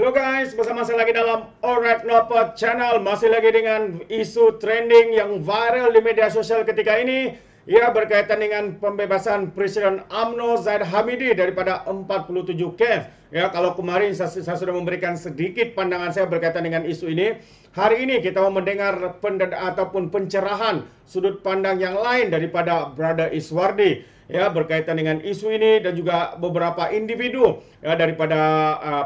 Hello guys, bersama saya lagi dalam Alright Nopot Channel. Masih lagi dengan isu trending yang viral di media sosial ketika ini. Ia berkaitan dengan pembebasan Presiden UMNO Zahid Hamidi daripada 47 kes. Ya, kalau kemarin saya sudah memberikan sedikit pandangan saya berkaitan dengan isu ini. Hari ini kita mau mendengar pencerahan sudut pandang yang lain daripada Brother Iswardi, ya, berkaitan dengan isu ini, dan juga beberapa individu, ya, daripada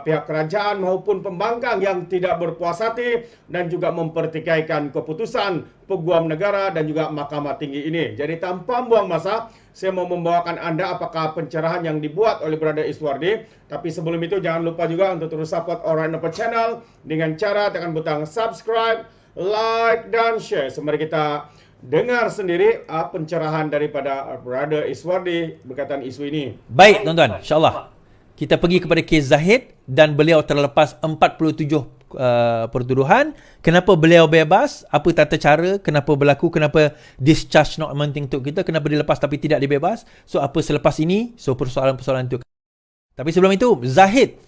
pihak kerajaan maupun pembangkang yang tidak berpuas hati dan juga mempertikaikan keputusan Peguam Negara dan juga Mahkamah Tinggi ini. Jadi tanpa buang masa, saya mau membawakan Anda apakah pencerahan yang dibuat oleh Brother Iswardi. Tapi sebelum itu jangan lupa juga untuk terus support Alright Nopot Channel dengan cara tekan butang subscribe, like, dan share. So, mari kita dengar sendiri pencerahan daripada Brother Iswardi berkaitan isu ini. Baik tuan-tuan, insyaAllah kita pergi kepada kes Zahid dan beliau terlepas 47 pertuduhan. Kenapa beliau bebas? Apa tata cara? Kenapa berlaku? Kenapa discharge not amounting to kita? Kenapa dilepas tapi tidak dibebas? So apa selepas ini? So persoalan-persoalan itu. Tapi sebelum itu, Zahid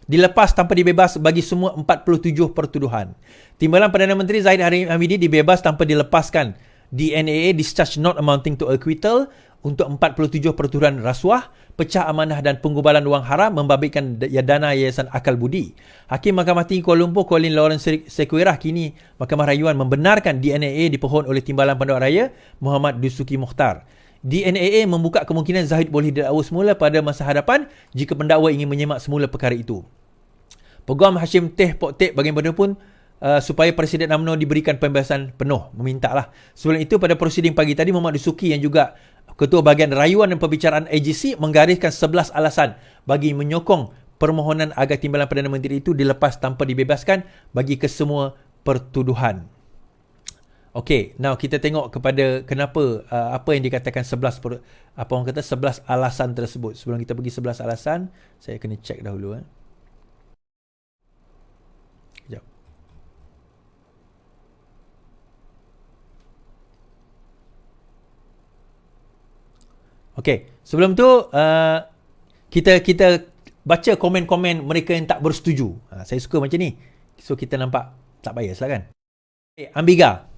dilepas tanpa dibebas bagi semua 47 pertuduhan. Timbalan Perdana Menteri Zahid Hamidi dibebas tanpa dilepaskan. DNAA discharge not amounting to acquittal untuk 47 pertuduhan rasuah, pecah amanah dan penggubalan wang haram membabitkan dana Yayasan Akal Budi. Hakim Mahkamah Tinggi Kuala Lumpur Colin Lawrence Sequeirah kini Mahkamah Rayuan membenarkan DNAA dipohon oleh Timbalan Penduduk Raya Muhammad Dusuki Mukhtar. DNAA membuka kemungkinan Zahid boleh didakwa semula pada masa hadapan jika pendakwa ingin menyemak semula perkara itu. Peguam Hashim Teh Pok Tek bagaimanapun supaya Presiden UMNO diberikan pembebasan penuh, memintalah. Sebelum itu pada prosiding pagi tadi, Muhammad Dusuki yang juga Ketua Bahagian Rayuan dan Pembicaraan AGC menggariskan 11 alasan bagi menyokong permohonan agar Timbalan Perdana Menteri itu dilepas tanpa dibebaskan bagi kesemua pertuduhan. Okey, now kita tengok kepada kenapa apa yang dikatakan 11 alasan tersebut. Sebelum kita pergi 11 alasan, saya kena check dahulu. Sekejap. Okey, sebelum tu kita baca komen-komen mereka yang tak bersetuju. Saya suka macam ni. So kita nampak tak bias lah kan. Okay, Ambiga.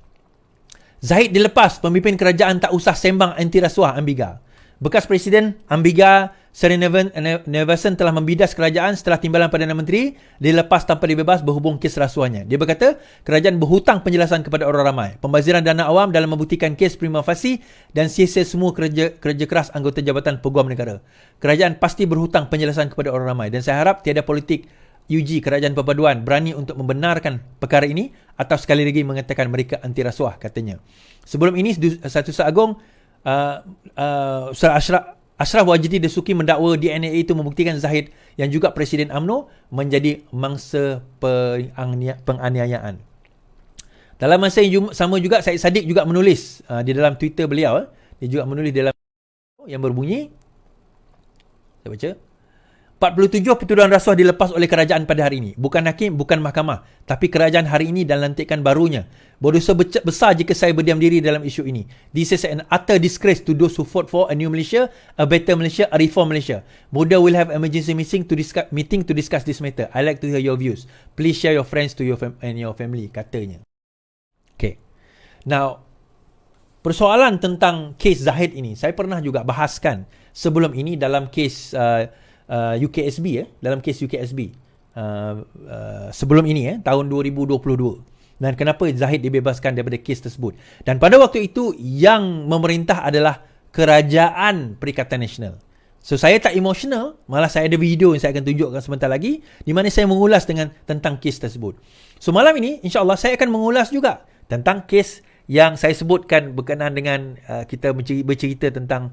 Zahid dilepas, pemimpin kerajaan tak usah sembang anti rasuah. Ambiga. Bekas Presiden Ambiga Srinivasan telah membidas kerajaan setelah Timbalan Perdana Menteri dilepas tanpa dibebas berhubung kes rasuahnya. Dia berkata, kerajaan berhutang penjelasan kepada orang ramai. Pembaziran dana awam dalam membuktikan kes prima facie dan sia-sia semua kerja keras anggota Jabatan Peguam Negara. Kerajaan pasti berhutang penjelasan kepada orang ramai dan saya harap tiada politik UG Kerajaan Perpaduan berani untuk membenarkan perkara ini atau sekali lagi mengatakan mereka anti rasuah, katanya. Sebelum ini, Satu Agung Ashraf Wajdi Dasuki mendakwa DNAA itu membuktikan Zahid yang juga Presiden UMNO menjadi mangsa penganiayaan. Dalam masa yang sama juga, Syed Saddiq juga menulis di dalam Twitter beliau, dia juga menulis dalam yang berbunyi, saya baca, 47 pertuduhan rasuah dilepas oleh kerajaan pada hari ini. Bukan hakim, bukan mahkamah, tapi kerajaan hari ini dan lantikan barunya. Berdosa besar jika saya berdiam diri dalam isu ini. This is an utter disgrace to those who fought for a new Malaysia, a better Malaysia, a reform Malaysia. Muda will have emergency meeting to discuss this matter. I like to hear your views. Please share your friends to your family, katanya. Okay. Now, persoalan tentang kes Zahid ini, saya pernah juga bahaskan sebelum ini dalam kes UKSB, dalam kes UKSB sebelum ini, tahun 2022, dan kenapa Zahid dibebaskan daripada kes tersebut. Dan pada waktu itu yang memerintah adalah Kerajaan Perikatan Nasional. So saya tak emosional, malah saya ada video yang saya akan tunjukkan sebentar lagi di mana saya mengulas tentang kes tersebut. So malam ini insya-Allah saya akan mengulas juga tentang kes yang saya sebutkan berkenaan dengan kita bercerita tentang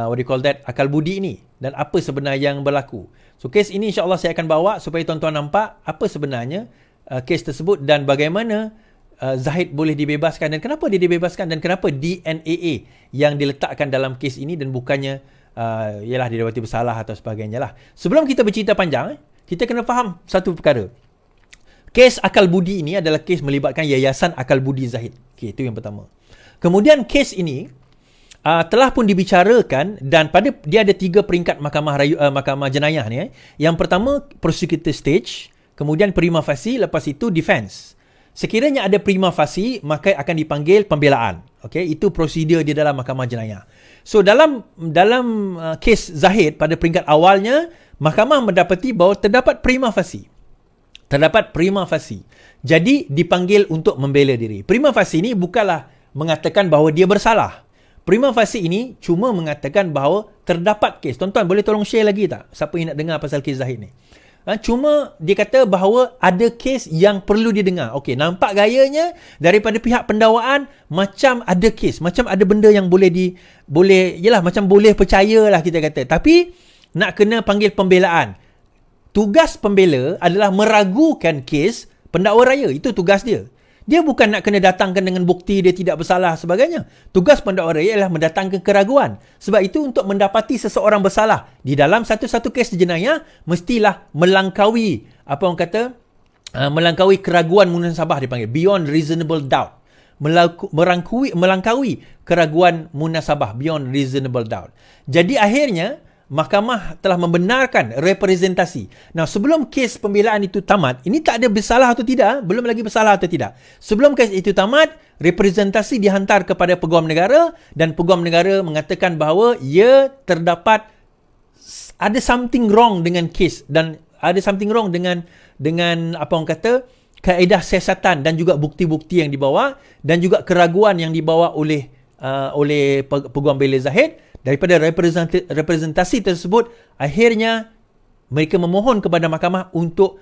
what do you call that, akal budi ini dan apa sebenarnya yang berlaku. So kes ini insya-Allah saya akan bawa supaya tuan-tuan nampak apa sebenarnya kes tersebut dan bagaimana Zahid boleh dibebaskan dan kenapa dia dibebaskan dan kenapa DNAA yang diletakkan dalam kes ini dan bukannya ialah didapati bersalah atau sebagainya lah. Sebelum kita bercerita panjang, kita kena faham satu perkara. Kes akal budi ini adalah kes melibatkan Yayasan Akal Budi Zahid. Okay, itu yang pertama. Kemudian kes ini telah pun dibicarakan dan dia ada 3 peringkat mahkamah jenayah ni. Yang pertama prosecutor stage, kemudian prima facie, lepas itu defense. Sekiranya ada prima facie, maka akan dipanggil pembelaan. Okey, itu prosedur di dalam mahkamah jenayah. So dalam kes Zahid pada peringkat awalnya, mahkamah mendapati bahawa terdapat prima facie. Jadi dipanggil untuk membela diri. Prima facie ini bukanlah mengatakan bahawa dia bersalah. Prima facie ini cuma mengatakan bahawa terdapat kes. Tuan-tuan boleh tolong share lagi tak? Siapa yang nak dengar pasal kes Zahid ni? Cuma dia kata bahawa ada kes yang perlu didengar. Okey, nampak gayanya daripada pihak pendakwaan macam ada kes, macam ada benda yang macam boleh percayalah kita kata. Tapi nak kena panggil pembelaan. Tugas pembela adalah meragukan kes pendakwa raya. Itu tugas dia. Dia bukan nak kena datangkan dengan bukti dia tidak bersalah sebagainya. Tugas pendakwa raya adalah mendatangkan keraguan. Sebab itu untuk mendapati seseorang bersalah di dalam satu-satu kes jenayah, mestilah melangkaui, melangkaui keraguan munasabah dipanggil. Beyond reasonable doubt. Melangkaui keraguan munasabah. Beyond reasonable doubt. Jadi akhirnya, mahkamah telah membenarkan representasi. Nah, sebelum kes pembelaan itu tamat, ini tak ada bersalah atau tidak, belum lagi bersalah atau tidak. Sebelum kes itu tamat, representasi dihantar kepada Peguam Negara dan Peguam Negara mengatakan bahawa terdapat ada something wrong dengan kes dan ada something wrong dengan kaedah siasatan dan juga bukti-bukti yang dibawa dan juga keraguan yang dibawa oleh Peguam Bela Zahid. Daripada representasi tersebut, akhirnya mereka memohon kepada mahkamah untuk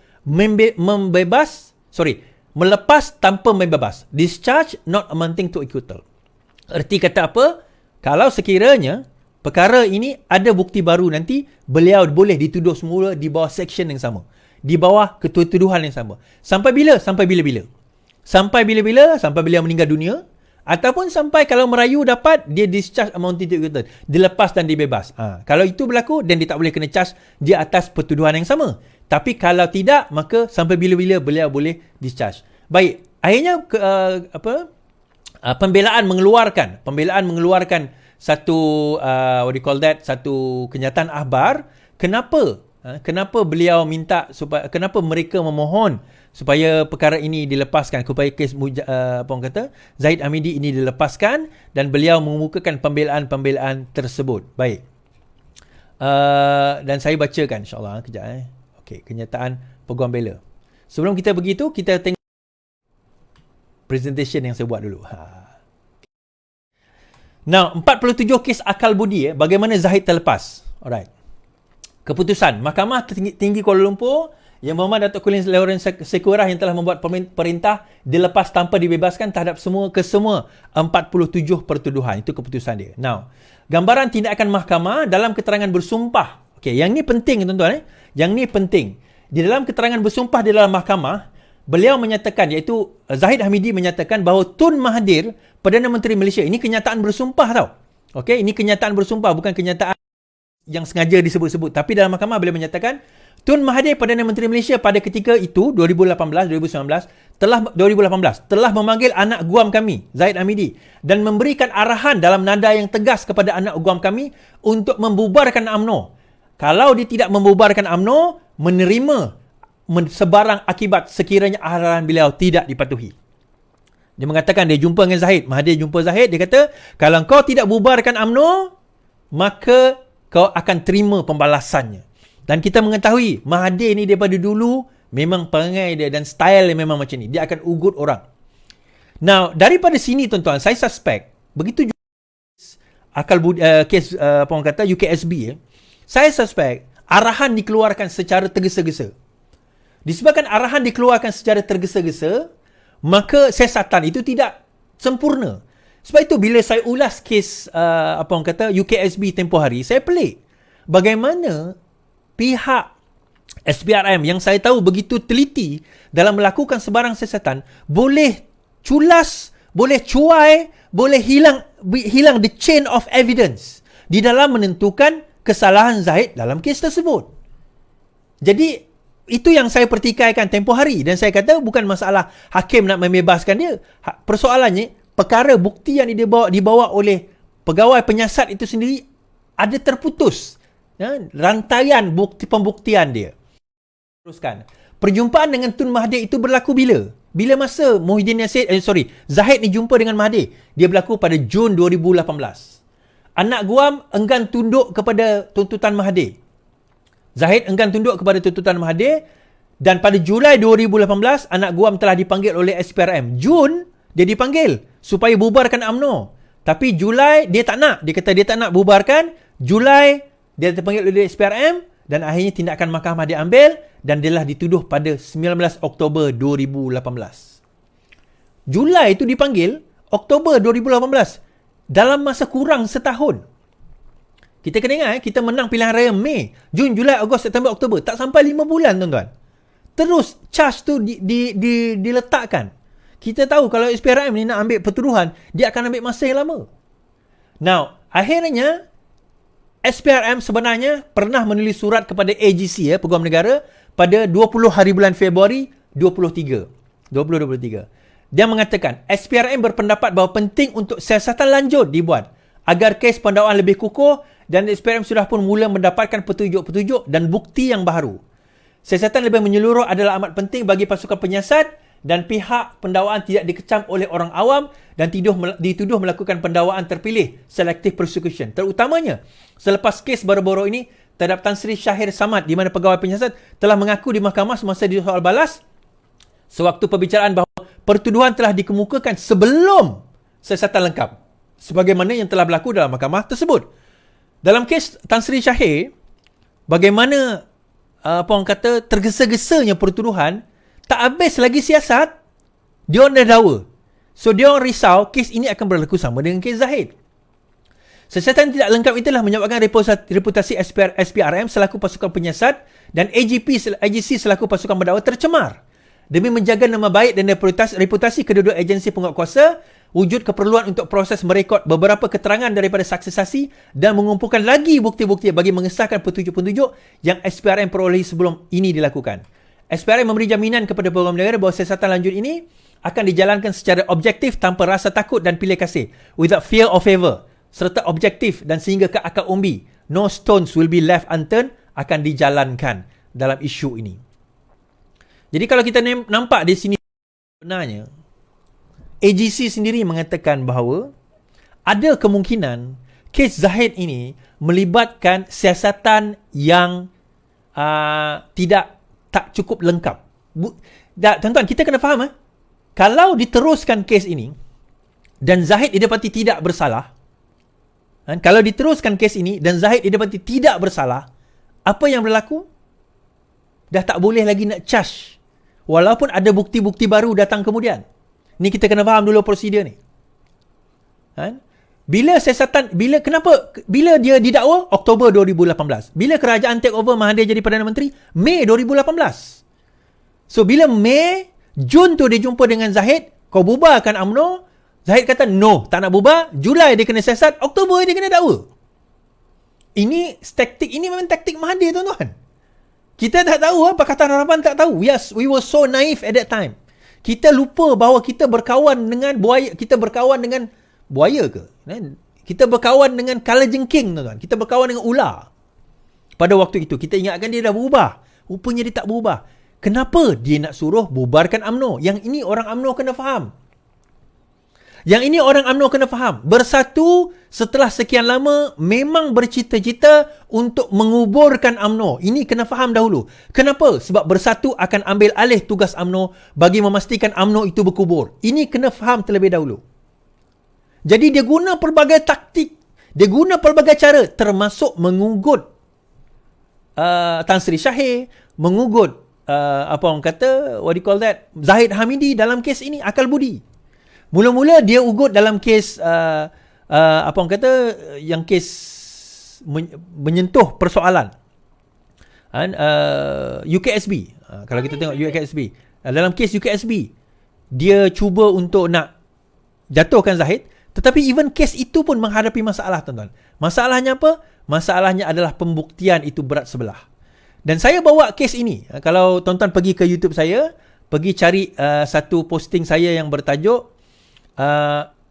melepas tanpa membebas. Discharge not amounting to acquittal. Erti kata apa? Kalau sekiranya perkara ini ada bukti baru nanti, beliau boleh dituduh semula di bawah section yang sama. Di bawah ketuduhan yang sama. Sampai bila? Sampai bila-bila. Sampai bila-bila? Sampai beliau meninggal dunia. Ataupun sampai kalau merayu dapat, dia discharge amounting to acquittal. Dilepas dan dibebas. Kalau itu berlaku, dan dia tak boleh kena charge di atas pertuduhan yang sama. Tapi kalau tidak, maka sampai bila-bila beliau boleh discharge. Baik, akhirnya pembelaan mengeluarkan satu satu kenyataan akhbar. Kenapa beliau minta supaya, kenapa mereka memohon supaya perkara ini dilepaskan, supaya kes Zahid Hamidi ini dilepaskan, dan beliau mengemukakan pembelaan tersebut. Baik. Dan saya bacakan insya-Allah kejap Okey, kenyataan Peguam Bela. Sebelum kita begitu, kita tengok presentation yang saya buat dulu. Now, 47 kes akal budi bagaimana Zahid terlepas. Alright. Keputusan Mahkamah Tinggi Kuala Lumpur Yang Berhormat Datuk Collins Lawrence Sekurah yang telah membuat perintah dilepas tanpa dibebaskan terhadap semua 47 pertuduhan. Itu keputusan dia. Now, gambaran tindakan mahkamah dalam keterangan bersumpah. Okey, yang ni penting tuan-tuan. Yang ni penting. Di dalam keterangan bersumpah di dalam mahkamah, beliau menyatakan, iaitu Zahid Hamidi menyatakan bahawa Tun Mahathir, Perdana Menteri Malaysia, ini kenyataan bersumpah tau. Okey, ini kenyataan bersumpah, bukan kenyataan yang sengaja disebut-sebut. Tapi dalam mahkamah beliau menyatakan Tun Mahathir, Perdana Menteri Malaysia pada ketika itu 2018 telah memanggil anak guam kami Zahid Hamidi dan memberikan arahan dalam nada yang tegas kepada anak guam kami untuk membubarkan UMNO. Kalau dia tidak membubarkan UMNO, menerima sebarang akibat sekiranya arahan beliau tidak dipatuhi. Dia mengatakan dia jumpa dengan Zahid. Mahathir jumpa Zahid, dia kata kalau kau tidak bubarkan UMNO, maka kau akan terima pembalasannya. Dan kita mengetahui Mahathir ni daripada dulu memang perangai dia dan style dia memang macam ni. Dia akan ugut orang. Now, daripada sini tuan-tuan, saya suspect begitu juga kes UKSB saya suspect arahan dikeluarkan secara tergesa-gesa. Disebabkan arahan dikeluarkan secara tergesa-gesa, maka siasatan itu tidak sempurna. Sebab itu bila saya ulas kes UKSB tempoh hari, saya pelik. Bagaimana pihak SPRM yang saya tahu begitu teliti dalam melakukan sebarang siasatan boleh culas, boleh cuai, boleh hilang the chain of evidence di dalam menentukan kesalahan Zahid dalam kes tersebut. Jadi itu yang saya pertikaikan tempoh hari dan saya kata bukan masalah hakim nak membebaskan dia. Persoalannya perkara bukti yang dibawa oleh pegawai penyiasat itu sendiri ada terputus. Rantaian bukti pembuktian dia. Teruskan. Perjumpaan dengan Tun Mahathir itu berlaku bila? Bila masa Zahid ni jumpa dengan Mahathir? Dia berlaku pada Jun 2018. Anak Guam enggan tunduk kepada tuntutan Mahathir. Zahid enggan tunduk kepada tuntutan Mahathir, dan pada Julai 2018 anak Guam telah dipanggil oleh SPRM. Jun dia dipanggil supaya bubarkan UMNO. Tapi Julai dia tak nak. Dia kata dia tak nak bubarkan. Julai dia terpanggil oleh SPRM dan akhirnya tindakan mahkamah diambil dan dia telah dituduh pada 19 Oktober 2018. Julai itu dipanggil, Oktober 2018. Dalam masa kurang setahun. Kita kena ingat, kita menang pilihan raya Mei, Jun, Julai, Ogos, September, Oktober. Tak sampai 5 bulan, tuan-tuan. Terus charge tu diletakkan. Kita tahu kalau SPRM ni nak ambil pertuduhan, dia akan ambil masa yang lama. Now, akhirnya SPRM sebenarnya pernah menulis surat kepada AGC, Peguam Negara, pada 20 hari bulan Februari 2023. Dia mengatakan, SPRM berpendapat bahawa penting untuk siasatan lanjut dibuat agar kes pendakwaan lebih kukuh, dan SPRM sudah pun mula mendapatkan petunjuk-petunjuk dan bukti yang baru. Siasatan lebih menyeluruh adalah amat penting bagi pasukan penyiasat dan pihak pendakwaan tidak dikecam oleh orang awam dan dituduh melakukan pendakwaan terpilih, selective prosecution. Terutamanya selepas kes baru-baru ini terhadap Tan Sri Shahir Samad, di mana pegawai penyiasat telah mengaku di mahkamah semasa disoal balas sewaktu perbicaraan bahawa pertuduhan telah dikemukakan sebelum siasatan lengkap, sebagaimana yang telah berlaku dalam mahkamah tersebut. Dalam kes Tan Sri Shahir, bagaimana tergesa-gesanya pertuduhan, tak habis lagi siasat, dia orang dah dakwa. So dia orang risau kes ini akan berlaku sama dengan kes Zahid. Siasatan tidak lengkap itulah menyebabkan reputasi SPRM selaku pasukan penyiasat dan AGC selaku pasukan pendakwa tercemar. Demi menjaga nama baik dan reputasi kedua-dua agensi penguatkuasa, wujud keperluan untuk proses merekod beberapa keterangan daripada saksi-saksi dan mengumpulkan lagi bukti-bukti bagi mengesahkan petunjuk-petunjuk yang SPRM perolehi sebelum ini dilakukan. SPRM memberi jaminan kepada Peguam Negara bahawa siasatan lanjut ini akan dijalankan secara objektif tanpa rasa takut dan pilih kasih, without fear or favour, serta objektif dan sehingga ke akar umbi. No stones will be left unturned, akan dijalankan dalam isu ini. Jadi kalau kita nampak di sini, sebenarnya AGC sendiri mengatakan bahawa ada kemungkinan kes Zahid ini melibatkan siasatan yang tak cukup lengkap. Tuan-tuan, kita kena faham, kalau diteruskan kes ini dan Zahid didapati tidak bersalah, kalau diteruskan kes ini dan Zahid didapati tidak bersalah, apa yang berlaku? Dah tak boleh lagi nak charge, walaupun ada bukti-bukti baru datang kemudian. Ni kita kena faham dulu prosedur ni. Bila dia didakwa? Oktober 2018. Bila kerajaan take over Mahathir jadi Perdana Menteri? Mei 2018. So bila Mei, Jun tu dia jumpa dengan Zahid, kau bubarkan UMNO. Zahid kata no, tak nak bubar. Julai dia kena siasat, Oktober dia kena dakwa. Ini memang taktik Mahathir, tuan-tuan. Kita tak tahu, Pakatan Harapan tak tahu. Yes, we were so naive at that time. Kita lupa bahawa kita berkawan dengan buaya. Kita berkawan dengan buaya ke? Kita berkawan dengan kalajengking, tuan-tuan. Kita berkawan dengan ular. Pada waktu itu, kita ingatkan dia dah berubah. Rupanya dia tak berubah. Kenapa dia nak suruh bubarkan UMNO? Yang ini orang UMNO kena faham. Bersatu setelah sekian lama memang bercita-cita untuk menguburkan UMNO. Ini kena faham dahulu. Kenapa? Sebab bersatu akan ambil alih tugas UMNO bagi memastikan UMNO itu berkubur. Ini kena faham terlebih dahulu. Jadi dia guna pelbagai taktik. Dia guna pelbagai cara, termasuk mengugut Tan Sri Shahir, mengugut Zahid Hamidi dalam kes ini, akal budi. Mula-mula dia ugut dalam kes yang kes menyentuh persoalan UKSB. Kalau kita tengok UKSB, dalam kes UKSB dia cuba untuk nak jatuhkan Zahid, tetapi even kes itu pun menghadapi masalah, tuan-tuan. Masalahnya apa? Masalahnya adalah pembuktian itu berat sebelah. Dan saya bawa kes ini, kalau tuan-tuan pergi ke YouTube saya, pergi cari satu posting saya yang bertajuk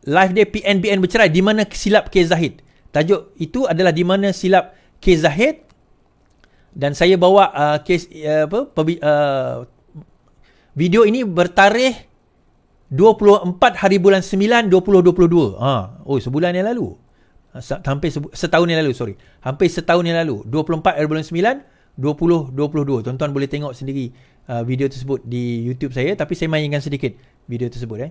Live Day PNBN bercerai, di mana silap kes Zahid. Tajuk itu adalah di mana silap kes Zahid. Dan saya bawa kes Video ini bertarikh 24 hari bulan 9 2022. Oh, sebulan yang lalu. Hampir setahun yang lalu, sorry. Hampir setahun yang lalu. 24 hari bulan 9 2022. Tuan-tuan boleh tengok sendiri video tersebut di YouTube saya, tapi saya mainkan sedikit video tersebut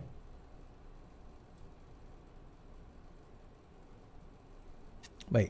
Baik.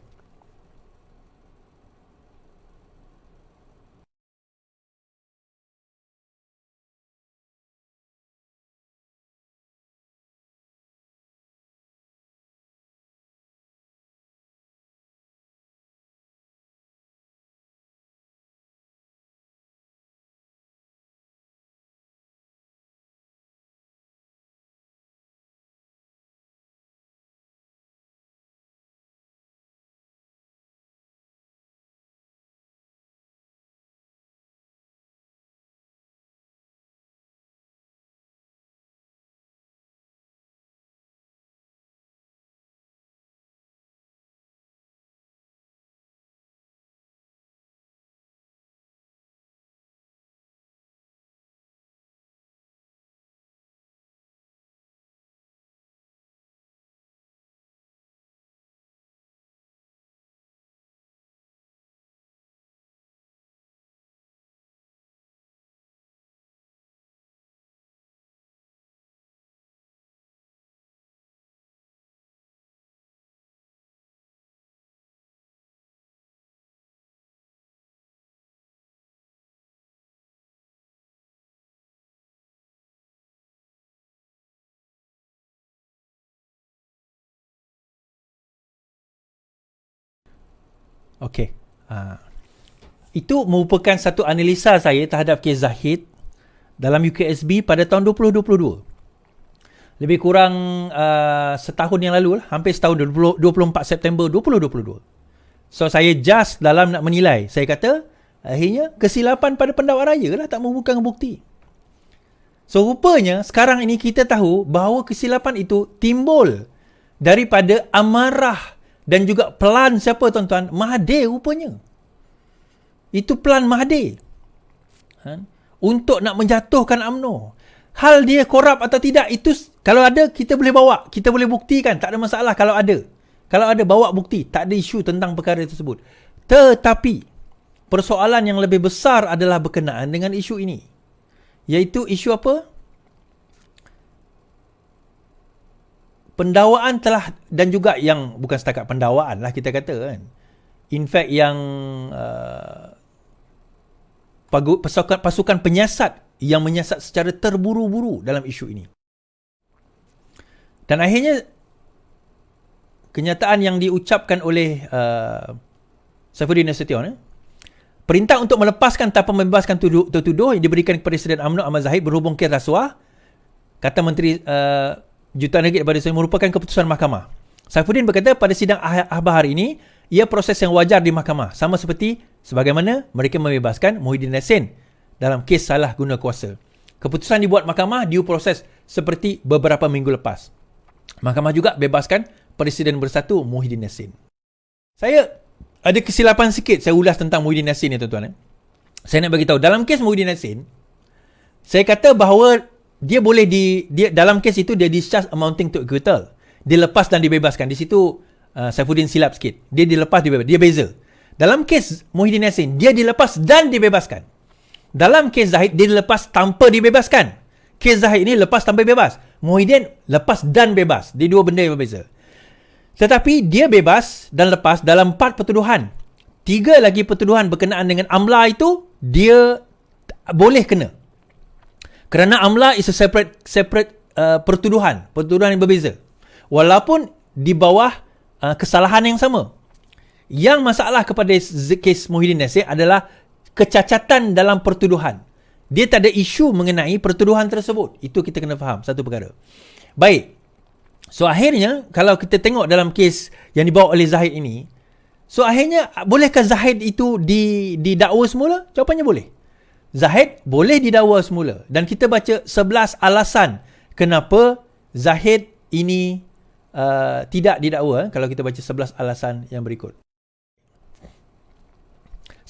Okey. Itu merupakan satu analisa saya terhadap kes Zahid dalam UKSB pada tahun 2022. Lebih kurang setahun yang lalu lah, hampir setahun, 24 September 2022. So saya just dalam nak menilai, saya kata akhirnya kesilapan pada pendakwa raya lah, tak membukakan bukti. So rupanya sekarang ini kita tahu bahawa kesilapan itu timbul daripada amarah dan juga pelan siapa tuan-tuan? Mahathir rupanya. Itu pelan Mahathir. Untuk nak menjatuhkan UMNO. Hal dia korup atau tidak, itu kalau ada kita boleh bawa, kita boleh buktikan, tak ada masalah kalau ada. Kalau ada, bawa bukti, tak ada isu tentang perkara tersebut. Tetapi persoalan yang lebih besar adalah berkenaan dengan isu ini. Iaitu isu apa? Pendakwaan telah, dan juga yang bukan setakat pendakwaan lah kita kata kan. In fact yang pasukan penyiasat yang menyiasat secara terburu-buru dalam isu ini. Dan akhirnya kenyataan yang diucapkan oleh Saifuddin Nasution, perintah untuk melepaskan tanpa membebaskan tertuduh yang diberikan kepada Presiden UMNO Ahmad Zahid berhubung kes rasuah, kata Menteri Jutaan Ringgit kepada saya, merupakan keputusan mahkamah. Saifuddin berkata pada sidang akhbar hari ini, ia proses yang wajar di mahkamah, sama seperti sebagaimana mereka membebaskan Muhyiddin Yassin dalam kes salah guna kuasa. Keputusan dibuat mahkamah diproses seperti beberapa minggu lepas. Mahkamah juga bebaskan Presiden Bersatu Muhyiddin Yassin. Saya ada kesilapan sikit saya ulas tentang Muhyiddin Yassin ni tuan-tuan. Saya nak bagi tahu dalam kes Muhyiddin Yassin, saya kata bahawa dia boleh dia dalam kes itu dia discharge amounting to acquittal. Dia lepas dan dibebaskan. Di situ Saifuddin silap sikit. Dia dilepas dibebas. Dia beza. Dalam kes Muhyiddin Yassin, dia dilepas dan dibebaskan. Dalam kes Zahid, dia dilepas tanpa dibebaskan. Kes Zahid ini lepas tanpa bebas. Muhyiddin lepas dan bebas. Dia dua benda yang berbeza. Tetapi dia bebas dan lepas dalam 4 pertuduhan. 3 lagi pertuduhan berkenaan dengan amla itu, dia boleh kena. Kerana amla is a separate pertuduhan yang berbeza. Walaupun di bawah kesalahan yang sama. Yang masalah kepada kes Muhyiddin Yassin adalah kecacatan dalam pertuduhan. Dia tak ada isu mengenai pertuduhan tersebut. Itu kita kena faham satu perkara. Baik. So akhirnya kalau kita tengok dalam kes yang dibawa oleh Zahid ini, so akhirnya bolehkah Zahid itu didakwa semula? Jawapannya boleh. Zahid boleh didakwa semula. Dan kita baca 11 alasan kenapa Zahid ini tidak didakwa. Kalau kita baca 11 alasan yang berikut.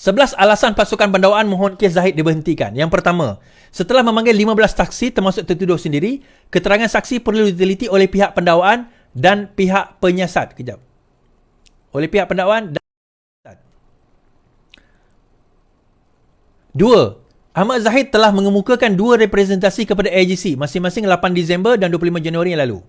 11 alasan pasukan pendawaan mohon kes Zahid diberhentikan. Yang pertama, setelah memanggil 15 saksi termasuk tertuduh sendiri, keterangan saksi perlu diteliti oleh pihak pendawaan dan pihak penyiasat. Kejap. Oleh pihak pendawaan dan penyiasat. 2. Ahmad Zahid telah mengemukakan 2 representasi kepada AIGC masing-masing 8 Disember dan 25 Januari yang lalu.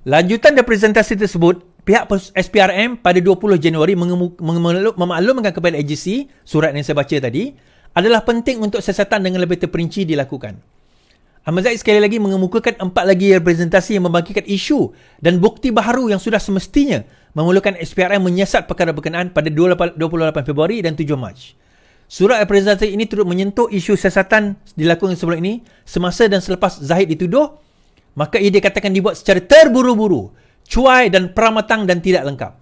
Lanjutan representasi tersebut, pihak SPRM pada 20 Januari memaklumkan kepada AIGC, surat yang saya baca tadi, adalah penting untuk siasatan dengan lebih terperinci dilakukan. Ahmad Zahid sekali lagi mengemukakan 4 lagi representasi yang membagikan isu dan bukti baharu yang sudah semestinya memerlukan SPRM menyiasat perkara berkenaan pada 28 Februari dan 7 Mac. Surat representasi ini turut menyentuh isu siasatan dilakukan sebelum ini, semasa dan selepas Zahid dituduh, maka ia dikatakan dibuat secara terburu-buru, cuai dan pramatang dan tidak lengkap.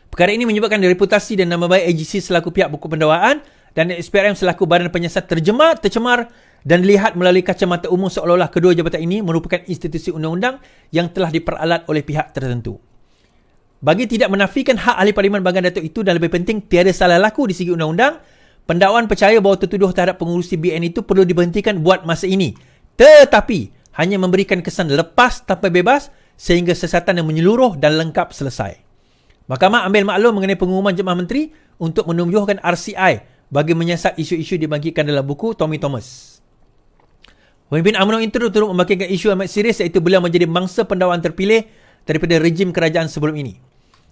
Perkara ini menyebabkan reputasi dan nama baik AIGC selaku pihak buku pendawaan dan SPRM selaku badan penyiasat tercemar dan dilihat melalui kacamata umum seolah-olah kedua jabatan ini merupakan institusi undang-undang yang telah diperalat oleh pihak tertentu. Bagi tidak menafikan hak ahli parlimen bahagian Datuk itu dan lebih penting tiada salah laku di segi undang-undang, pendakwaan percaya bahawa tertuduh terhadap pengurusi BN itu perlu diberhentikan buat masa ini. Tetapi hanya memberikan kesan lepas tanpa bebas sehingga siasatan yang menyeluruh dan lengkap selesai. Mahkamah ambil maklum mengenai pengumuman Jemaah Menteri untuk menunjukkan RCI bagi menyiasat isu-isu dibagikan dalam buku Tommy Thomas. Pemimpin UMNO itu turut membagikan isu amat serius iaitu beliau menjadi mangsa pendakwaan terpilih daripada rejim kerajaan sebelum ini.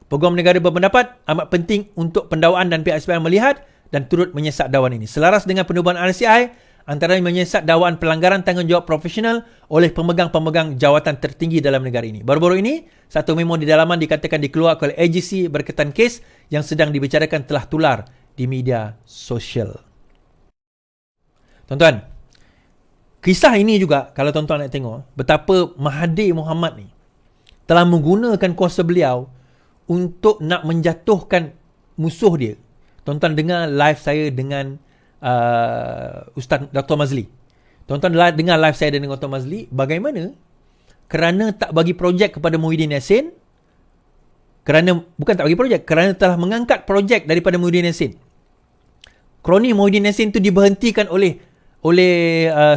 Peguam negara berpendapat amat penting untuk pendakwaan dan pihak SPRM melihat dan turut menyiasat dakwaan ini. Selaras dengan penubuhan RCI, antara menyiasat dakwaan pelanggaran tanggungjawab profesional oleh pemegang-pemegang jawatan tertinggi dalam negara ini. Baru-baru ini, satu memo di dalaman dikatakan dikeluarkan oleh AIGC berkaitan kes yang sedang dibicarakan telah tular di media sosial. Tuan-tuan, kisah ini juga, kalau tuan-tuan nak tengok, betapa Mahathir Mohamad ni telah menggunakan kuasa beliau untuk nak menjatuhkan musuh dia. Tuan-tuan dengar live saya dengan Ustaz Dr. Mazli. Tuan-tuan dengar live saya dengan Dr. Mazli, bagaimana kerana tak bagi projek kepada Muhyiddin Yassin, bukan tak bagi projek, kerana telah mengangkat projek daripada Muhyiddin Yassin. Kroni Muhyiddin Yassin tu diberhentikan oleh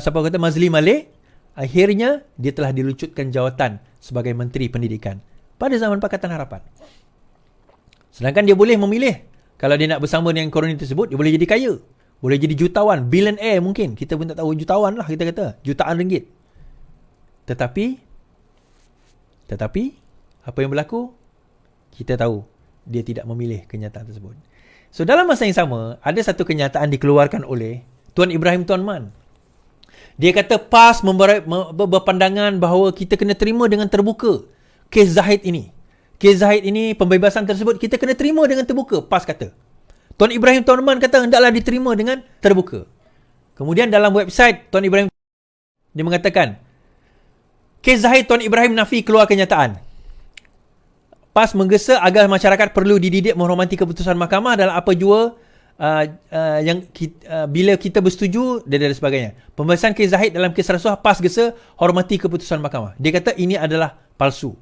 siapa kata Mazli Malik, akhirnya dia telah dilucutkan jawatan sebagai Menteri Pendidikan pada zaman Pakatan Harapan. Sedangkan dia boleh memilih, kalau dia nak bersama dengan kroni tersebut, dia boleh jadi kaya. Boleh jadi jutawan, billionaire mungkin. Kita pun tak tahu, jutawan lah kita kata. Jutaan ringgit. Tetapi, apa yang berlaku? Kita tahu, dia tidak memilih kenyataan tersebut. So, dalam masa yang sama, ada satu kenyataan dikeluarkan oleh Tuan Ibrahim Tuan Man. Dia kata PAS berpandangan bahawa kita kena terima dengan terbuka kes Zahid ini. Kes Zahid ini, pembebasan tersebut, kita kena terima dengan terbuka. PAS kata. Tuan Ibrahim Tuan Man kata hendaklah diterima dengan terbuka. Kemudian dalam website Tuan Ibrahim, dia mengatakan, kes Zahid Tuan Ibrahim nafi keluar kenyataan. PAS menggesa agar masyarakat perlu dididik menghormati keputusan mahkamah dalam apa jua bila kita bersetuju dan sebagainya. Pembahasan kes Zahid dalam kes rasuah, PAS gesa hormati keputusan mahkamah. Dia kata ini adalah palsu.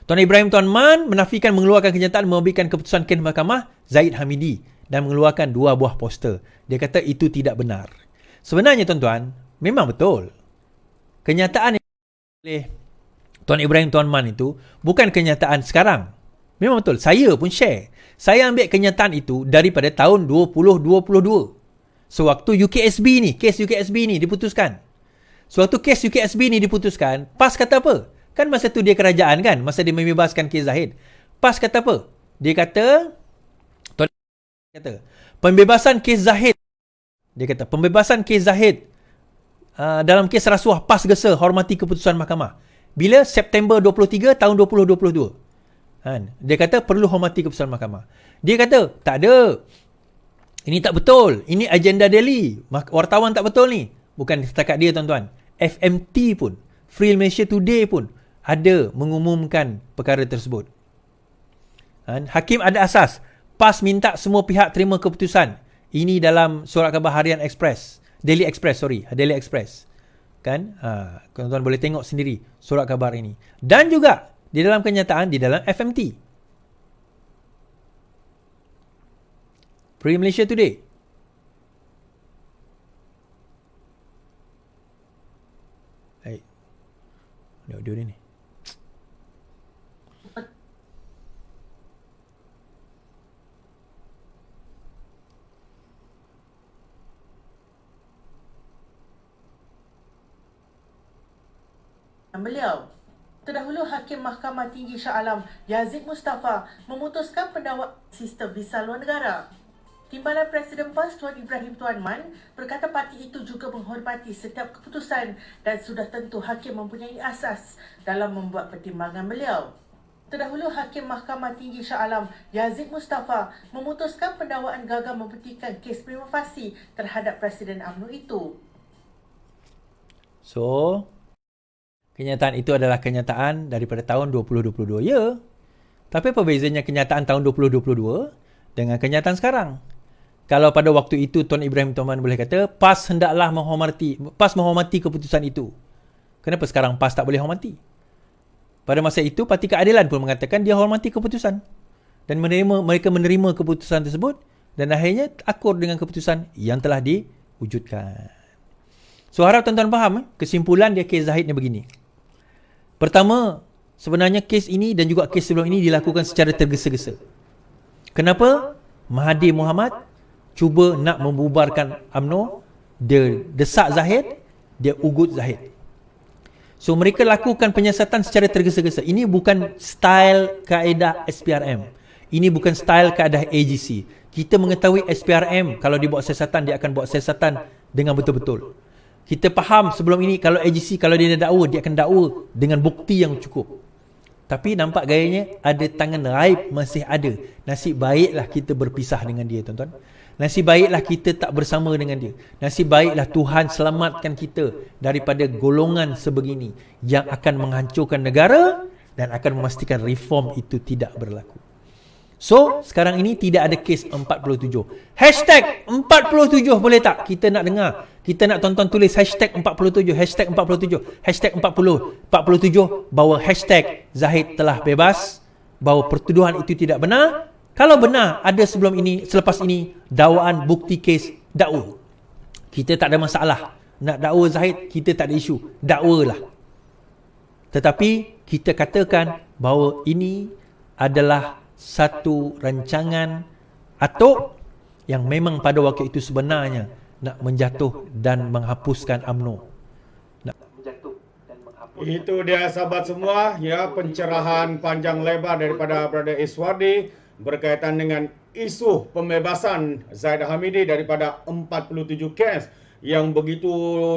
Tuan Ibrahim Tuan Man menafikan mengeluarkan kenyataan memberikan keputusan kes mahkamah Zahid Hamidi dan mengeluarkan 2 buah poster. Dia kata itu tidak benar. Sebenarnya tuan-tuan, memang betul. Kenyataan yang oleh Tuan Ibrahim Tuan Man itu bukan kenyataan sekarang. Memang betul. Saya pun share. Saya ambil kenyataan itu daripada tahun 2022. Sewaktu UKSB ni, kes UKSB ni diputuskan. Sewaktu kes UKSB ni diputuskan, PAS kata apa? Kan masa tu dia kerajaan kan, masa dia membebaskan kes Zahid. PAS kata apa? Dia kata, pembebasan kes Zahid. Dia kata, pembebasan kes Zahid dalam kes rasuah, PAS gesa hormati keputusan mahkamah. Bila? September 23 tahun 2022. Dia kata perlu hormati keputusan mahkamah. Dia kata, tak ada. Ini tak betul. Ini agenda Delhi. Wartawan tak betul ni. Bukan setakat dia tuan-tuan. FMT pun, Free Malaysia Today pun ada mengumumkan perkara tersebut. Hakim ada asas. PAS minta semua pihak terima keputusan. Ini dalam surat khabar harian Express. Daily Express. Kan? Tuan-tuan boleh tengok sendiri surat khabar ini. Dan juga di dalam kenyataan di dalam FMT. Free Malaysia Today. Baik. Ada audio dia ni. Beliau. Terdahulu Hakim Mahkamah Tinggi Shah Alam Yazid Mustafa memutuskan pendakwaan sistem visa luar negara. Timbalan Presiden PAS Tuan Ibrahim Tuan Man berkata parti itu juga menghormati setiap keputusan dan sudah tentu Hakim mempunyai asas dalam membuat pertimbangan beliau. Terdahulu Hakim Mahkamah Tinggi Shah Alam Yazid Mustafa memutuskan pendakwaan gagal membuktikan kes prima facie terhadap Presiden UMNO itu. So, kenyataan itu adalah kenyataan daripada tahun 2022, ya. Tapi apa bezanya kenyataan tahun 2022 dengan kenyataan sekarang? Kalau pada waktu itu Tuan Ibrahim Tuan Man boleh kata PAS hendaklah menghormati keputusan itu. Kenapa sekarang PAS tak boleh hormati? Pada masa itu Parti Keadilan pun mengatakan dia hormati keputusan dan mereka menerima keputusan tersebut dan akhirnya akur dengan keputusan yang telah diwujudkan. So harap tuan-tuan faham kesimpulan dia kes Zahid ni begini. Pertama, sebenarnya kes ini dan juga kes sebelum ini dilakukan secara tergesa-gesa. Kenapa? Mahathir Mohamad cuba nak membubarkan UMNO, dia desak Zahid, dia ugut Zahid. So mereka lakukan penyiasatan secara tergesa-gesa. Ini bukan style kaedah SPRM. Ini bukan style kaedah AGC. Kita mengetahui SPRM kalau dia buat siasatan, dia akan buat siasatan dengan betul-betul. Kita faham sebelum ini kalau AGC, kalau dia nak dakwa, dia akan dakwa dengan bukti yang cukup. Tapi nampak gayanya ada tangan raib masih ada. Nasib baiklah kita berpisah dengan dia, tuan-tuan. Nasib baiklah kita tak bersama dengan dia. Nasib baiklah Tuhan selamatkan kita daripada golongan sebegini yang akan menghancurkan negara dan akan memastikan reform itu tidak berlaku. So, sekarang ini tidak ada kes 47. Hashtag 47 boleh tak? Kita nak dengar. Kita nak tonton tulis hashtag 47, hashtag 47, hashtag 40, 47 bahawa hashtag Zahid telah bebas, bahawa pertuduhan itu tidak benar. Kalau benar, ada selepas ini dakwaan bukti kes dakwa. Kita tak ada masalah. Nak dakwa Zahid, kita tak ada isu. Dakwalah. Tetapi kita katakan bahawa ini adalah satu rancangan atuk yang memang pada waktu itu sebenarnya nak menjatuh dan menghapuskan UMNO. Itu dia sahabat semua, ya, pencerahan panjang lebar daripada Brother Iswardi berkaitan dengan isu pembebasan Zahid Hamidi daripada 47 kes yang begitu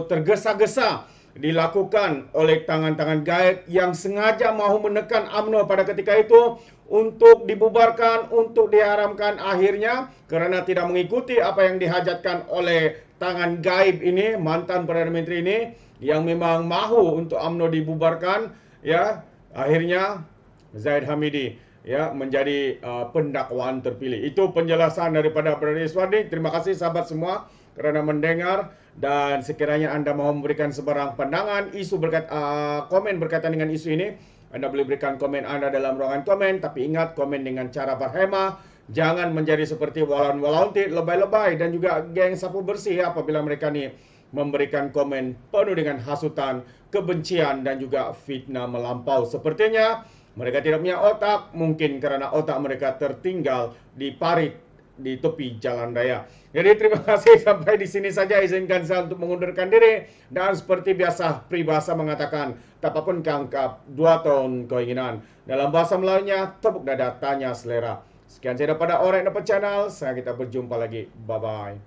tergesa-gesa dilakukan oleh tangan-tangan gaib yang sengaja mahu menekan UMNO pada ketika itu untuk dibubarkan, untuk diharamkan. Akhirnya kerana tidak mengikuti apa yang dihajatkan oleh tangan gaib ini, mantan Perdana Menteri ini yang memang mahu untuk UMNO dibubarkan, ya, akhirnya Zahid Hamidi, ya, menjadi pendakwaan terpilih. Itu penjelasan daripada Brother Iswardi. Terima kasih sahabat semua kerana mendengar, dan sekiranya anda mahu memberikan sebarang pandangan, komen berkaitan dengan isu ini, anda boleh berikan komen anda dalam ruangan komen. Tapi ingat, komen dengan cara berhemah. Jangan menjadi seperti walaun-walauntit, lebay-lebay dan juga geng sapu bersih apabila mereka ni memberikan komen penuh dengan hasutan, kebencian dan juga fitnah melampau. Sepertinya mereka tidak punya otak, mungkin kerana otak mereka tertinggal di parit di tepi jalan raya. Jadi terima kasih, sampai di sini saja. Izinkan saya untuk mengundurkan diri, dan seperti biasa peribahasa mengatakan tapapun kangkap 2 tahun keinginan. Dalam bahasa Melayunya, tepuk dada tanya selera. Sekian saya daripada Alright Napa Channel. Kita berjumpa lagi. Bye bye.